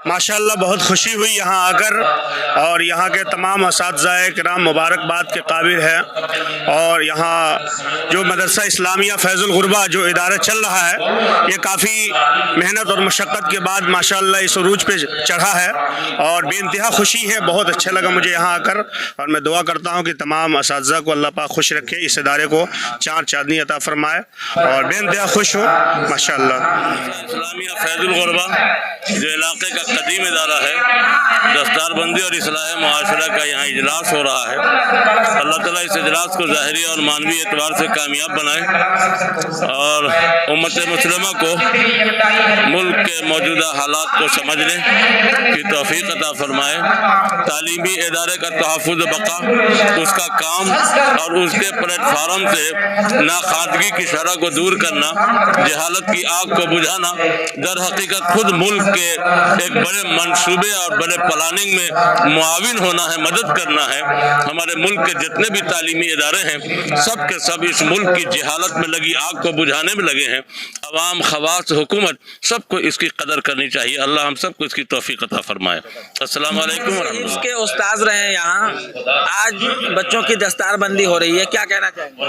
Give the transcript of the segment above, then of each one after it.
माशाअल्लाह बहुत खुशी हुई यहाँ आकर, और यहाँ के तमाम असातिज़ा किराम मुबारकबाद के काबिल है। और यहाँ जो मदरसा इस्लामिया फैज़ुल गुरबा जो इदारा चल रहा है, ये काफ़ी मेहनत और मशक्क़त के बाद माशाअल्लाह इस उरूज पे चढ़ा है, और बेइंतहा खुशी है। बहुत अच्छा लगा मुझे यहाँ आकर, और मैं दुआ करता हूँ कि तमाम असातिज़ा को अल्लाह पाक खुश रखे, इस इदारे को चार चांदनी अता फरमाए, और बेइंतहा खुश हो माशाअल्लाह। इस्लामिया फैज़ुल गुरबा जो इलाके का कदीम इदारा है, दस्तारबंदी और इस्लाह मुआशरा का यहाँ इजलास हो रहा है। अल्लाह ताला इस इजलास को ज़ाहिरी और मानवी एतबार से कामयाब बनाए, और उम्मत मुस्लिमा को मुल्क के मौजूदा हालात को समझने की तौफीक अता फरमाए। तालीमी इदारे का तहफ़्फ़ुज़ बका, उसका काम और उसके प्लेटफार्म से नाखादगी की शरह को दूर करना, जहालत की आग को बुझाना, दर हकीकत खुद मुल्क के एक बड़े मंसूबे और बड़े प्लानिंग में मुआविन होना है, मदद करना है। हमारे मुल्क के जितने भी तालीमी इदारे हैं, सब के सब इस मुल्क की जहालत में लगी आग को बुझाने में लगे हैं। अवाम, खवास, हुकूमत, सबको इसकी कदर करनी चाहिए। अल्लाह हम सबको इसकी तौफीक अता फरमाए। अस्सलाम वालेकुम। इसके उस्ताद रहे हैं यहाँ, आज बच्चों की दस्तारबंदी हो रही है, क्या कहना चाहेंगे?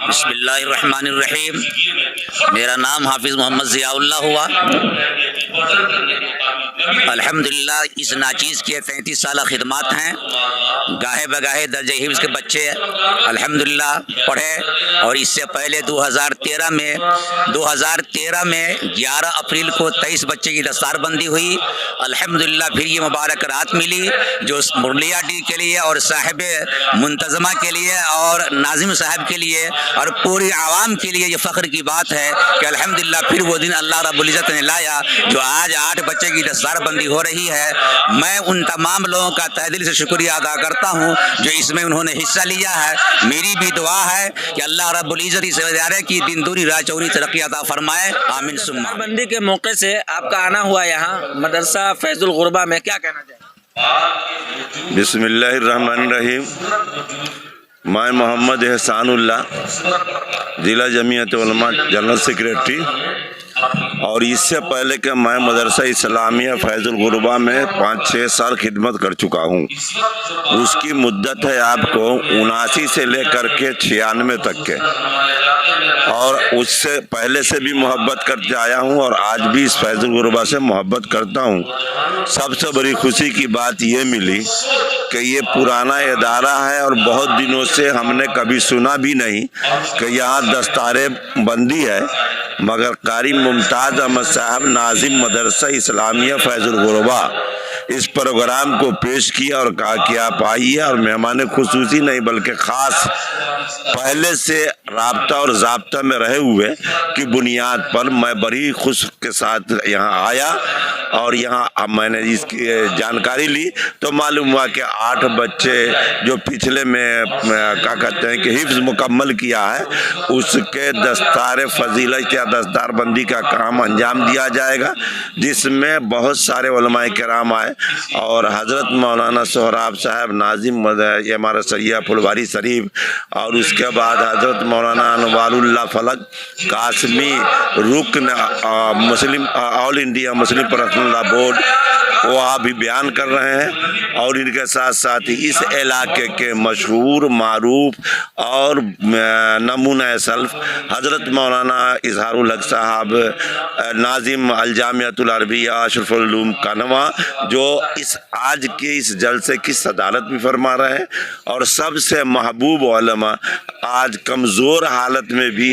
बिस्मिल्लाहिर्रहमानिर्रहीम। मेरा नाम हाफिज़ मोहम्मद ज़ियाउल्लाह हुआ। अल्हम्दुलिल्लाह इस नाचीज़ के 33 साल खिदमत हैं। गाहे बगाहे दर्जे हिफ्ज़ के बच्चे अल्हम्दुलिल्लाह पढ़े, और इससे पहले 2013 में 11 अप्रैल को 23 बच्चे की दस्तारबंदी हुई। अल्हम्दुलिल्लाह फिर ये मुबारक रात मिली जो मुरलिया डी के लिए और साहिब मुंतज़मा के लिए और नाज़िम साहब के लिए और पूरी आवाम के लिए ये फ़ख्र की बात है कि अल्हम्दुलिल्लाह फिर वो दिन अल्लाह रब्बुल इज़्ज़त ने लाया जो आज 8 बच्चे की दस्तारबंदी हो रही है। मैं उन तमाम लोगों का तहे दिल से शुक्रिया अदा करता हूँ जो इसमें उन्होंने हिस्सा लिया है। मेरी भी दुआ है कि अल्लाह रब्बुल इज़्ज़त इस इदारे की दिन दूनी रात चौगुनी तरक्की अता फरमाए, आमीन सुम्मा। बंदी के मौके से आपका आना हुआ यहाँ मदरसा फैज़ुल गुरबा में, क्या कहना चाहिए? बिस्मिल्लाहिर्रहमानिर्रहीम। मैं मोहम्मद एहसानुल्लाह, ज़िला जमीयत उलमा जनरल सेक्रेटरी, और इससे पहले कि मैं मदरसा इस्लामिया फैज़ुल गुरबा में 5-6 साल खिदमत कर चुका हूँ। उसकी मुद्दत है आपको 79 से लेकर के 96 तक के, और उससे पहले से भी मोहब्बत करते आया हूँ और आज भी इस फैज़ुल गुरबा से मोहब्बत करता हूँ। सबसे बड़ी खुशी की बात ये मिली कि ये पुराना इदारा है और बहुत दिनों से हमने कभी सुना भी नहीं कि यहाँ दस्तारे बंदी है, मगर कारी मुमताज़ अहमद साहब नाज़िम मदरसा इस्लामिया फैज़ुल गुरबा इस प्रोग्राम को पेश किया और कहा कि आप आइए, और मेहमान खुसूसी नहीं बल्कि ख़ास पहले से राब्ता और ज़ाब्ता में रहे हुए की बुनियाद पर मैं बड़ी खुश के साथ यहाँ आया, और यहाँ अब मैंने इसकी जानकारी ली तो मालूम हुआ कि 8 बच्चे जो पिछले में क्या कहते हैं कि हिफ्ज़ मुकम्मल किया है, उसके दस्तार फजीलत या दस्तारबंदी का काम अंजाम दिया जाएगा, जिसमें बहुत सारे उलमाए किराम आए, और हज़रत मौलाना सोहराब साहब नाज़िम ये हमारा सैय्यद फुलवारी शरीफ, और उसके बाद हज़रत मौलाना अनवारुल्लाह फलक कासमी रुकन Muslim all India Muslim personal law board, वो अभी बयान कर रहे हैं। और इनके साथ साथ ही इस इलाके के मशहूर मारूफ और नमूना सल्फ हज़रत मौलाना इजहारुल हक साहब नाज़िम अल जामियातुल अरबिया अशरफुल उलूम कानवा, जो इस आज के इस जलसे की सदारत भी फरमा रहे हैं, और सबसे महबूब उलमा आज कमज़ोर हालत में भी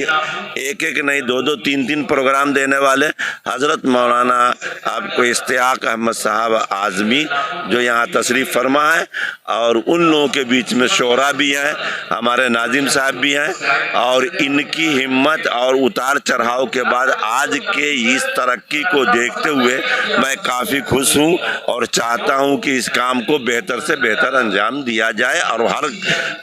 एक नहीं 2-2 3-3 प्रोग्राम देने वाले हज़रत मौलाना आपको इश्तियाक अहमद साहब आज़मी जो यहाँ तशरीफ़ फरमा है, और उन लोगों के बीच में शोरा भी हैं, हमारे नाज़िम साहब भी हैं, और इनकी हिम्मत और उतार चढ़ाव के बाद आज के इस तरक्की को देखते हुए मैं काफ़ी खुश हूँ और चाहता हूँ कि इस काम को बेहतर से बेहतर अंजाम दिया जाए, और हर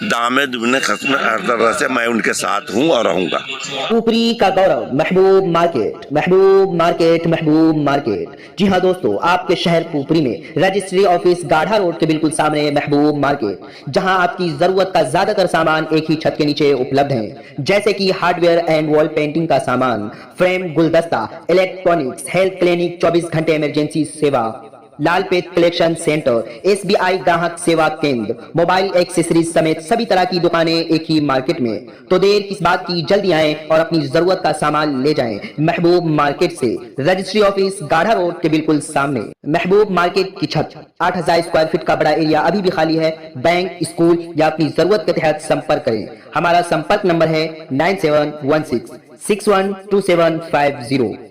दामे दुगने खस्म हर तरह से मैं उनके साथ हूँ और रहूँगा। ऊपरी का गौरव महबूब मार्केट, महबूब मार्केट, महबूब मार्केट। जी हाँ दोस्तों, आपके शहर महकपुरी में रजिस्ट्री ऑफिस गाढ़ा रोड के बिल्कुल सामने महबूब मार्केट, जहां आपकी जरूरत का ज्यादातर सामान एक ही छत के नीचे उपलब्ध है, जैसे कि हार्डवेयर एंड वॉल पेंटिंग का सामान, फ्रेम, गुलदस्ता, इलेक्ट्रॉनिक्स, हेल्थ क्लिनिक, 24 घंटे इमरजेंसी सेवा, लालपेट कलेक्शन सेंटर, SBI ग्राहक सेवा केंद्र, मोबाइल एक्सेसरीज समेत सभी तरह की दुकानें एक ही मार्केट में। तो देर किस बात की, जल्दी आएं और अपनी जरूरत का सामान ले जाएं महबूब मार्केट से, रजिस्ट्री ऑफिस गाढ़ा रोड के बिल्कुल सामने। महबूब मार्केट की छत 8000 स्क्वायर फीट का बड़ा एरिया अभी भी खाली है। बैंक, स्कूल या अपनी जरूरत के तहत संपर्क करें। हमारा संपर्क नंबर है 9716 612750।